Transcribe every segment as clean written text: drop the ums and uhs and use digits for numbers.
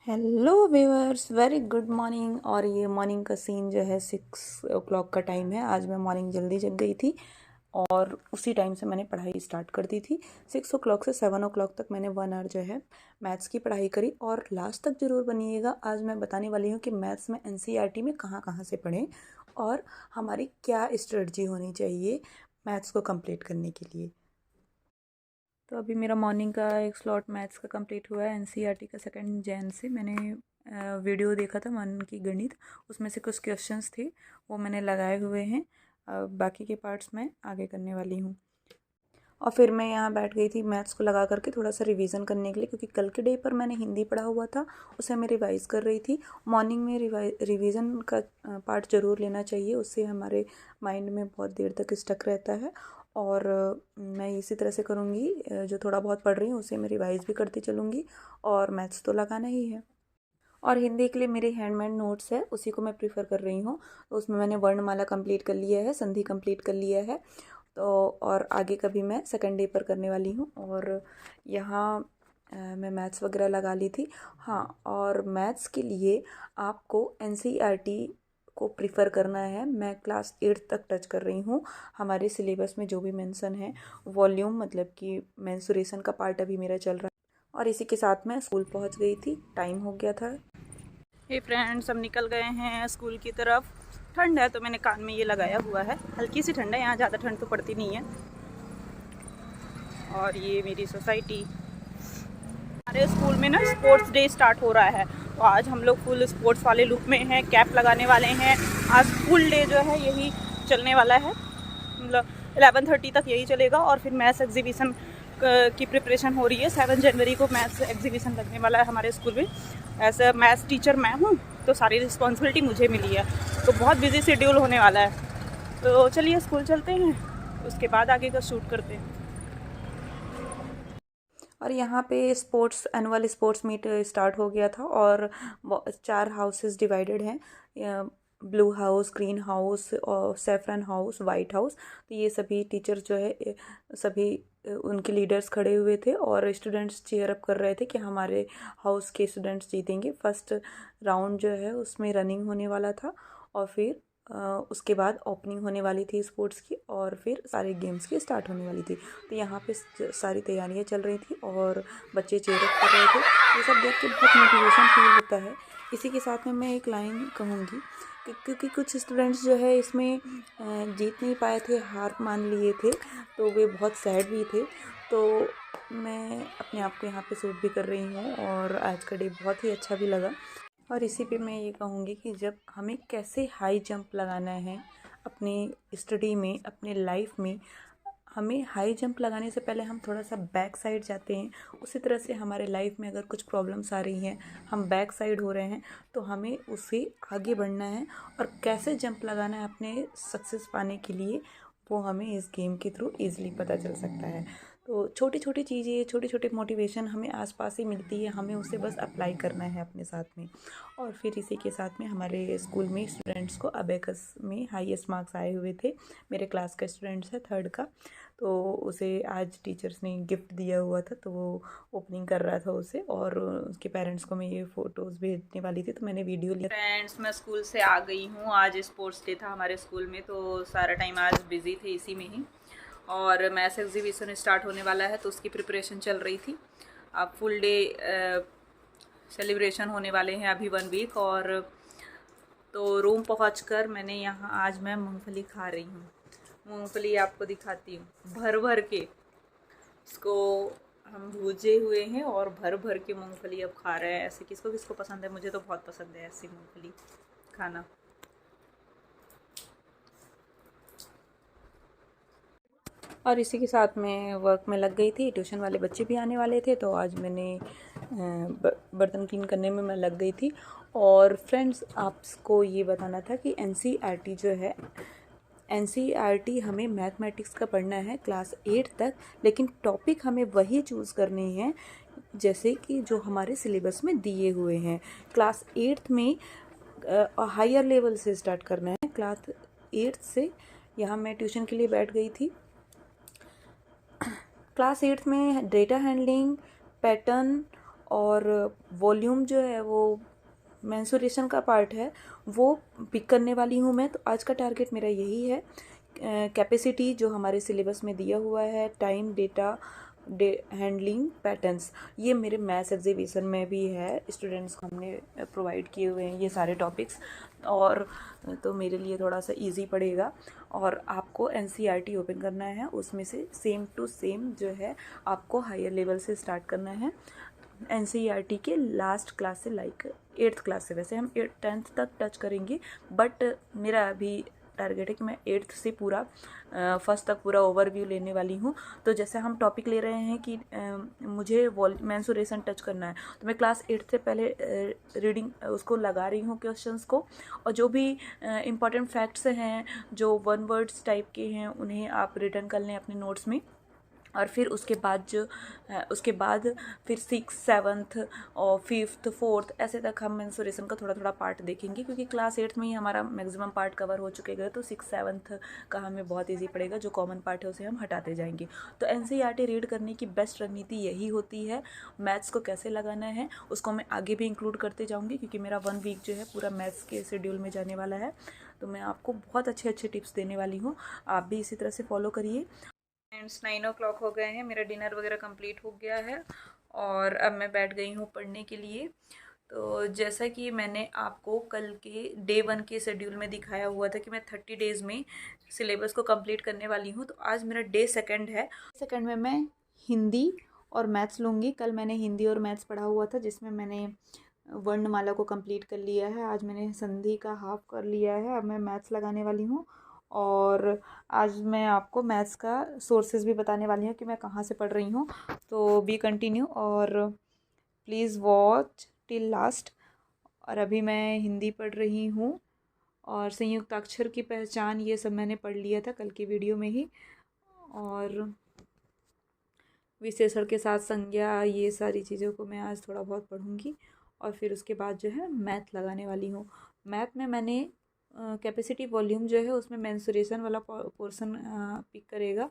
Hello viewers, very good morning. और ये morning का सीन जो है 6 o'clock का टाइम है। आज मैं मॉर्निंग जल्दी जग गई थी और उसी टाइम से मैंने पढ़ाई स्टार्ट कर दी थी। 6 o'clock से 7 o'clock तक मैंने 1 hour जो है मैथ्स की पढ़ाई करी। और लास्ट तक ज़रूर बनिएगा, आज मैं बताने वाली हूँ कि मैथ्स में एनसीईआरटी में कहाँ कहाँ से पढ़ें और हमारी क्या स्ट्रेटजी होनी चाहिए मैथ्स को कंप्लीट करने के लिए। तो अभी मेरा मॉर्निंग का एक स्लॉट मैथ्स का कंप्लीट हुआ है। एनसीईआरटी का 2 जैन से मैंने वीडियो देखा था मन की गणित, उसमें से कुछ क्वेश्चंस थे वो मैंने लगाए हुए हैं। बाकी के पार्ट्स मैं आगे करने वाली हूँ। और फिर मैं यहाँ बैठ गई थी मैथ्स को लगा करके थोड़ा सा रिवीजन करने के लिए, क्योंकि कल के डे पर मैंने हिंदी पढ़ा हुआ था, उसे मैं रिवाइज़ कर रही थी। मॉर्निंग में रिवीजन का पार्ट ज़रूर लेना चाहिए, उससे हमारे माइंड में बहुत देर तक स्टक रहता है। और मैं इसी तरह से करूँगी, जो थोड़ा बहुत पढ़ रही हूँ उसे मैं रिवाइज़ भी करती चलूँगी। और मैथ्स तो लगाना ही है। और हिंदी के लिए मेरे हैंडमेड नोट्स है, उसी को मैं प्रीफर कर रही हूँ। तो उसमें मैंने वर्णमाला कंप्लीट कर लिया है, संधि कंप्लीट कर लिया है। तो और आगे का भी मैं सेकंड डे पर करने वाली हूँ। और यहाँ मैं मैथ्स वगैरह लगा ली थी। हाँ, और मैथ्स के लिए आपको एनसीईआरटी को प्रिफ़र करना है। मैं क्लास 8 तक टच कर रही हूँ। हमारे सिलेबस में जो भी मेंशन है, वॉल्यूम मतलब कि मेंसुरेशन का पार्ट अभी मेरा चल रहा है। और इसी के साथ मैं स्कूल पहुँच गई थी, टाइम हो गया था। ये फ्रेंड्स हम निकल गए हैं स्कूल की तरफ। ठंड है तो मैंने कान में ये लगाया हुआ है, हल्की सी ठंड है, यहाँ ज़्यादा ठंड तो पड़ती नहीं है। और ये मेरी सोसाइटी। हमारे स्कूल में ना स्पोर्ट्स डे स्टार्ट हो रहा है, तो आज हम लोग फुल स्पोर्ट्स वाले लुक में हैं, कैप लगाने वाले हैं। आज फुल डे जो है यही चलने वाला है, मतलब 11:30 तक यही चलेगा। और फिर मैथ्स एग्जीबिशन की प्रिपरेशन हो रही है। 7 जनवरी को मैथ्स एग्जीबिशन लगने वाला है हमारे स्कूल में। एज अ मैथ्स टीचर मैं हूँ, तो सारी रिस्पॉन्सिबिलिटी मुझे मिली है, तो बहुत बिजी शेड्यूल होने वाला है। तो चलिए स्कूल चलते हैं, उसके बाद आगे का शूट करते हैं। और यहाँ पे sports annual sports meet start हो गया था। और 4 हाउसेस डिवाइडेड हैं, ब्लू हाउस, ग्रीन हाउस और सेफ्रन हाउस, वाइट हाउस। तो ये सभी टीचर्स जो है सभी उनके लीडर्स खड़े हुए थे और स्टूडेंट्स चीयर अप कर रहे थे कि हमारे हाउस के स्टूडेंट्स जीतेंगे। फर्स्ट राउंड जो है उसमें रनिंग होने वाला था और फिर उसके बाद ओपनिंग होने वाली थी स्पोर्ट्स की और फिर सारे गेम्स की स्टार्ट होने वाली थी। तो यहाँ पे सारी तैयारियाँ चल रही थी और बच्चे चीयर अप कर रहे थे। ये सब देख के बहुत मोटिवेशन फील होता है। इसी के साथ में मैं एक लाइन कहूँगी क्योंकि कुछ स्टूडेंट्स जो है इसमें जीत नहीं पाए थे, हार मान लिए थे, तो वे बहुत सैड भी थे। तो मैं अपने आप को यहाँ पे सूट भी कर रही हूँ और आज का डे बहुत ही अच्छा भी लगा। और इसी पे मैं ये कहूँगी कि जब हमें कैसे हाई जंप लगाना है अपनी स्टडी में, अपने लाइफ में, हमें हाई जंप लगाने से पहले हम थोड़ा सा बैक साइड जाते हैं। उसी तरह से हमारे लाइफ में अगर कुछ प्रॉब्लम्स आ रही हैं, हम बैक साइड हो रहे हैं, तो हमें उससे आगे बढ़ना है। और कैसे जंप लगाना है अपने सक्सेस पाने के लिए, वो हमें इस गेम के थ्रू ईज़िली पता चल सकता है। तो छोटी छोटी चीज़ें, छोटे छोटे मोटिवेशन हमें आसपास ही मिलती है, हमें उसे बस अप्लाई करना है अपने साथ में। और फिर इसी के साथ में हमारे स्कूल में स्टूडेंट्स को अबेकस में हाईएस्ट मार्क्स आए हुए थे। मेरे क्लास का स्टूडेंट्स है 3rd का, तो उसे आज टीचर्स ने गिफ्ट दिया हुआ था, तो वो ओपनिंग कर रहा था उसे। और उसके पेरेंट्स को मैं ये फ़ोटोज़ भेजने वाली थी, तो मैंने वीडियो लिया। फ्रेंड्स मैं स्कूल से आ गई हूँ, आज स्पोर्ट्स डे था हमारे स्कूल में, तो सारा टाइम आज बिजी थे इसी में ही। और मैथ्स एग्जीबिशन स्टार्ट होने वाला है तो उसकी प्रिपरेशन चल रही थी। अब फुल डे सेलिब्रेशन होने वाले हैं अभी 1 वीक। और तो रूम पहुंचकर मैंने यहाँ आज मैं मूंगफली खा रही हूँ। मूंगफली आपको दिखाती हूँ, भर भर के इसको हम भूजे हुए हैं और भर भर के मूंगफली अब खा रहे हैं। ऐसे किसको किसको पसंद है, मुझे तो बहुत पसंद है ऐसी मूंगफली खाना। और इसी के साथ में वर्क में लग गई थी, ट्यूशन वाले बच्चे भी आने वाले थे, तो आज मैंने बर्तन क्लीन करने में मैं लग गई थी। और फ्रेंड्स, आपको ये बताना था कि एनसीईआरटी जो है, एनसीईआरटी हमें मैथमेटिक्स का पढ़ना है क्लास 8 तक, लेकिन टॉपिक हमें वही चूज़ करने हैं जैसे कि जो हमारे सिलेबस में दिए हुए हैं। क्लास 8 में हायर लेवल से स्टार्ट करना है। क्लास 8 से यहाँ मैं ट्यूशन के लिए बैठ गई थी। क्लास 8 में डेटा हैंडलिंग, पैटर्न और वॉल्यूम जो है वो मेंसुरेशन का पार्ट है, वो पिक करने वाली हूँ मैं। तो आज का टारगेट मेरा यही है। कैपेसिटी जो हमारे सिलेबस में दिया हुआ है, टाइम, डेटा, हैंडलिंग, पैटर्न्स, ये मेरे मैथ्स एग्जीबिशन में भी है। स्टूडेंट्स को हमने प्रोवाइड किए हुए हैं ये सारे टॉपिक्स, और तो मेरे लिए थोड़ा सा इजी पड़ेगा। और आपको एनसीईआरटी ओपन करना है, उसमें से सेम टू सेम जो है आपको हायर लेवल से स्टार्ट करना है। एनसीईआरटी के लास्ट क्लास से, लाइक 8th क्लास से। वैसे हम 10th तक टच करेंगे, बट मेरा अभी टारगेट है कि मैं 8th से पूरा फर्स्ट तक पूरा ओवरव्यू लेने वाली हूँ। तो जैसे हम टॉपिक ले रहे हैं कि मुझे मेंसुरेशन टच करना है, तो मैं क्लास 8 से पहले रीडिंग उसको लगा रही हूँ क्वेश्चंस को, और जो भी इम्पॉर्टेंट फैक्ट्स हैं जो वन वर्ड्स टाइप के हैं उन्हें आप रिटर्न कर लें अपने नोट्स में। और फिर उसके बाद फिर 6th 7th और 5th 4th ऐसे तक हम मेंसुरेशन का थोड़ा थोड़ा पार्ट देखेंगे, क्योंकि क्लास 8th में ही हमारा मैक्सिमम पार्ट कवर हो चुकेगा। तो 6th 7th का हमें बहुत इजी पड़ेगा, जो कॉमन पार्ट है उसे हम हटाते जाएंगे। तो एनसीईआरटी रीड करने की बेस्ट रणनीति यही होती है। मैथ्स को कैसे लगाना है उसको मैं आगे भी इंक्लूड करते जाऊँगी, क्योंकि मेरा 1 वीक जो है पूरा मैथ्स के शेड्यूल में जाने वाला है। तो मैं आपको बहुत अच्छे अच्छे टिप्स देने वाली हूँ, आप भी इसी तरह से फॉलो करिए। फ्रेंड्स 9 o'clock हो गए हैं, मेरा डिनर वगैरह कंप्लीट हो गया है और अब मैं बैठ गई हूँ पढ़ने के लिए। तो जैसा कि मैंने आपको कल के डे 1 के शेड्यूल में दिखाया हुआ था कि मैं 30 डेज़ में सिलेबस को कंप्लीट करने वाली हूँ, तो आज मेरा डे 2 है। सेकंड में मैं हिंदी और मैथ्स लूँगी। कल मैंने हिंदी और मैथ्स पढ़ा हुआ था, जिसमें मैंने वर्णमाला को कंप्लीट कर लिया है। आज मैंने संधि का हाफ कर लिया है, अब मैं मैथ्स लगाने वाली हूँ। और आज मैं आपको मैथ्स का सोर्सेज भी बताने वाली हूँ कि मैं कहाँ से पढ़ रही हूँ। तो बी कंटिन्यू और प्लीज़ वॉच टिल लास्ट। और अभी मैं हिंदी पढ़ रही हूँ, और संयुक्त अक्षर की पहचान ये सब मैंने पढ़ लिया था कल की वीडियो में ही। और विशेषण के साथ संज्ञा, ये सारी चीज़ों को मैं आज थोड़ा बहुत पढ़ूँगी। और फिर उसके बाद जो है मैथ लगाने वाली हूँ। मैथ में मैंने कैपेसिटी वॉल्यूम जो है उसमें मेंसुरेशन वाला पोर्शन पिक करेगा।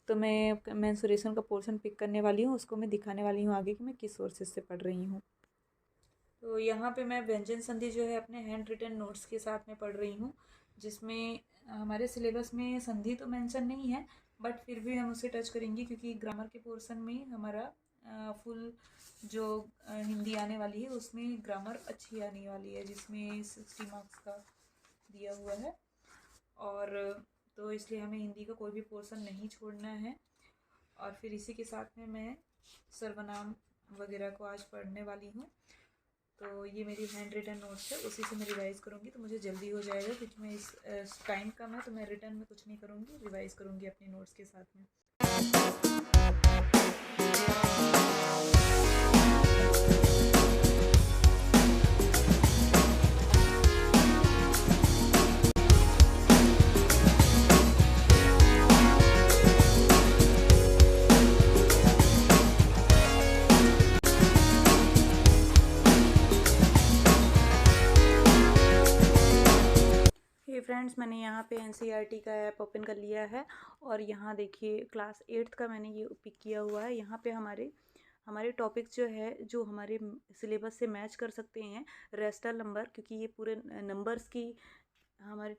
तो मैं मेंसुरेशन का पोर्शन पिक करने वाली हूँ, उसको मैं दिखाने वाली हूँ आगे कि मैं किस सोर्सेज से पढ़ रही हूँ। तो यहाँ पे मैं व्यंजन संधि जो है अपने हैंड रिटन नोट्स के साथ में पढ़ रही हूँ, जिसमें हमारे सिलेबस में संधि तो मेंशन नहीं है, बट फिर भी हम उसे टच करेंगे, क्योंकि ग्रामर के पोर्शन में हमारा फुल जो हिंदी आने वाली है उसमें ग्रामर अच्छी आने वाली है, जिसमें 60 मार्क्स का दिया हुआ है। और तो इसलिए हमें हिंदी का कोई भी पोर्शन नहीं छोड़ना है। और फिर इसी के साथ में मैं सर्वनाम वगैरह को आज पढ़ने वाली हूँ। तो ये मेरी हैंड रिटन नोट्स है, उसी से मैं रिवाइज़ करूँगी, तो मुझे जल्दी हो जाएगा, क्योंकि मैं इस टाइम कम है, तो मैं रिटन में कुछ नहीं करूँगी, रिवाइज़ करूँगी अपने नोट्स के साथ में। फ्रेंड्स, मैंने यहाँ पे एनसीईआरटी का ऐप ओपन कर लिया है, और यहाँ देखिए क्लास 8th का मैंने ये पिक किया हुआ है। यहाँ पे हमारे टॉपिक्स जो है जो हमारे सिलेबस से मैच कर सकते हैं। रेस्टल नंबर, क्योंकि ये पूरे नंबर्स की हमारे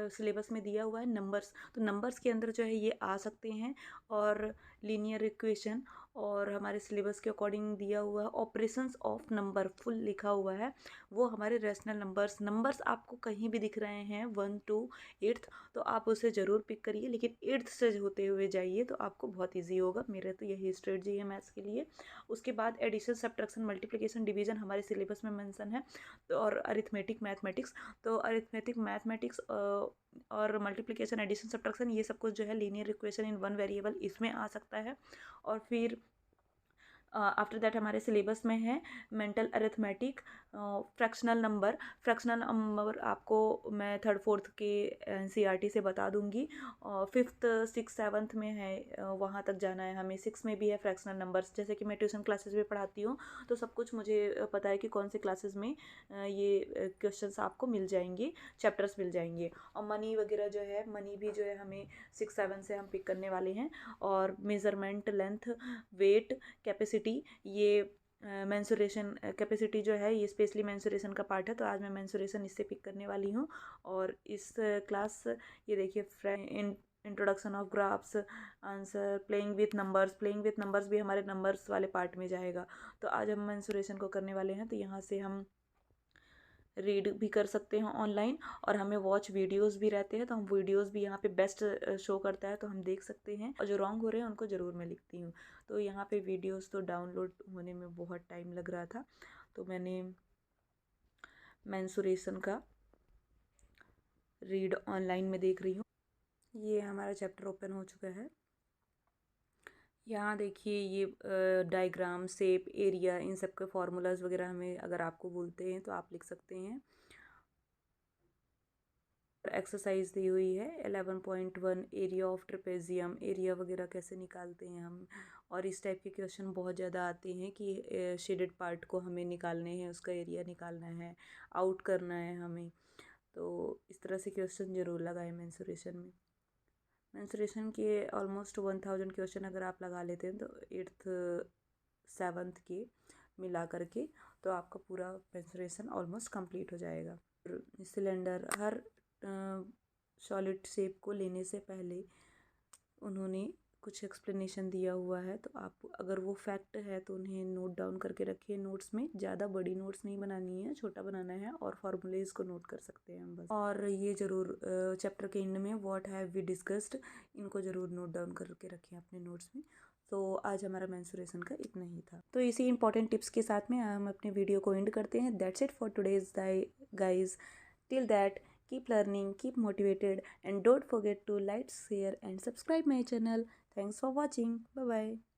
सिलेबस में दिया हुआ है नंबर्स, तो नंबर्स के अंदर जो है ये आ सकते हैं। और लीनियर इक्वेशन, और हमारे सिलेबस के अकॉर्डिंग दिया हुआ है ऑपरेशंस ऑफ नंबर, फुल लिखा हुआ है। वो हमारे रेशनल नंबर्स आपको कहीं भी दिख रहे हैं 1 to 8th, तो आप उसे ज़रूर पिक करिए, लेकिन 8th से होते हुए जाइए तो आपको बहुत ईजी होगा। मेरा तो यही स्ट्रेटजी है मैथ्स के लिए। उसके बाद एडिशन, सब्ट्रैक्शन, मल्टीप्लिकेशन, डिवीजन हमारे सिलेबस में मेंशन है। तो और अरिथमेटिक, मैथमेटिक्स, तो अरिथमेटिक, मैथमेटिक्स और मल्टीप्लिकेशन, एडिशन, सब्ट्रैक्शन, ये सब कुछ जो है linear equation in one variable, इसमें आ सकता है। और फिर आफ्टर दैट हमारे सिलेबस में है मेंटल अरिथमेटिक, फ्रैक्शनल नंबर आपको मैं 3rd 4th के एनसीईआरटी से बता दूंगी। 5th 6th 7th में है, वहाँ तक जाना है हमें। 6 में भी है फ्रैक्शनल नंबर्स, जैसे कि मैं ट्यूशन क्लासेस में पढ़ाती हूँ, तो सब कुछ मुझे पता है कि कौन से क्लासेस में ये क्वेश्चंस आपको मिल जाएंगे, चैप्टर्स मिल जाएंगे। और मनी वगैरह जो है, मनी भी जो है हमें 6 7 से हम पिक करने वाले हैं। और मेज़रमेंट, लेंथ, वेट, कैपेसिटी, ये मेंसुरेशन कैपेसिटी जो है ये स्पेशली मेंसुरेशन का पार्ट है, तो आज मैं मेंसुरेशन इससे पिक करने वाली हूँ। और इस क्लास ये देखिए introduction of graphs, answer, playing with numbers भी हमारे नंबर्स वाले पार्ट में जाएगा। तो आज हम मेंसुरेशन को करने वाले हैं, तो यहाँ से हम रीड भी कर सकते हैं ऑनलाइन, और हमें वॉच वीडियोस भी रहते हैं, तो हम वीडियोस भी यहाँ पे बेस्ट शो करता है तो हम देख सकते हैं, और जो रॉन्ग हो रहे हैं उनको ज़रूर मैं लिखती हूँ। तो यहाँ पे वीडियोस तो डाउनलोड होने में बहुत टाइम लग रहा था, तो मैंने मेंसुरेशन का रीड ऑनलाइन में देख रही हूँ। ये हमारा चैप्टर ओपन हो चुका है। यहाँ देखिए ये डायग्राम, शेप, एरिया, इन सब के फार्मूलाज वगैरह हमें अगर आपको बोलते हैं तो आप लिख सकते हैं। एक्सरसाइज दी हुई है 11.1, एरिया ऑफ ट्रेपेजियम, एरिया वगैरह कैसे निकालते हैं हम। और इस टाइप के क्वेश्चन बहुत ज़्यादा आते हैं कि शेडेड पार्ट को हमें निकालने हैं, उसका एरिया निकालना है, आउट करना है हमें। तो इस तरह से क्वेश्चन ज़रूर लगाएं मेंसुरेशन में। मेंसुरेशन के ऑलमोस्ट 1000 क्वेश्चन अगर आप लगा लेते हैं तो 8th 7th के मिला करके तो आपका पूरा मेंसुरेशन ऑलमोस्ट कंप्लीट हो जाएगा। सिलेंडर, हर सॉलिड शेप को लेने से पहले उन्होंने कुछ एक्सप्लेनेशन दिया हुआ है, तो आप अगर वो फैक्ट है तो उन्हें नोट डाउन करके रखिए नोट्स में। ज़्यादा बड़ी नोट्स नहीं बनानी है, छोटा बनाना है, और फॉर्मूलेज को नोट कर सकते हैं हम बस। और ये ज़रूर चैप्टर के एंड में व्हाट हैव वी डिस्कस्ड, इनको ज़रूर नोट डाउन करके रखें अपने नोट्स में। तो आज हमारा मेंसुरेशन का इतना ही था। तो इसी इंपॉर्टेंट टिप्स के साथ में हम अपने वीडियो को एंड करते हैं। That's it for today's guys. Till that, keep learning, keep motivated, and don't forget to like, share and subscribe my channel. Thanks for watching. Bye bye.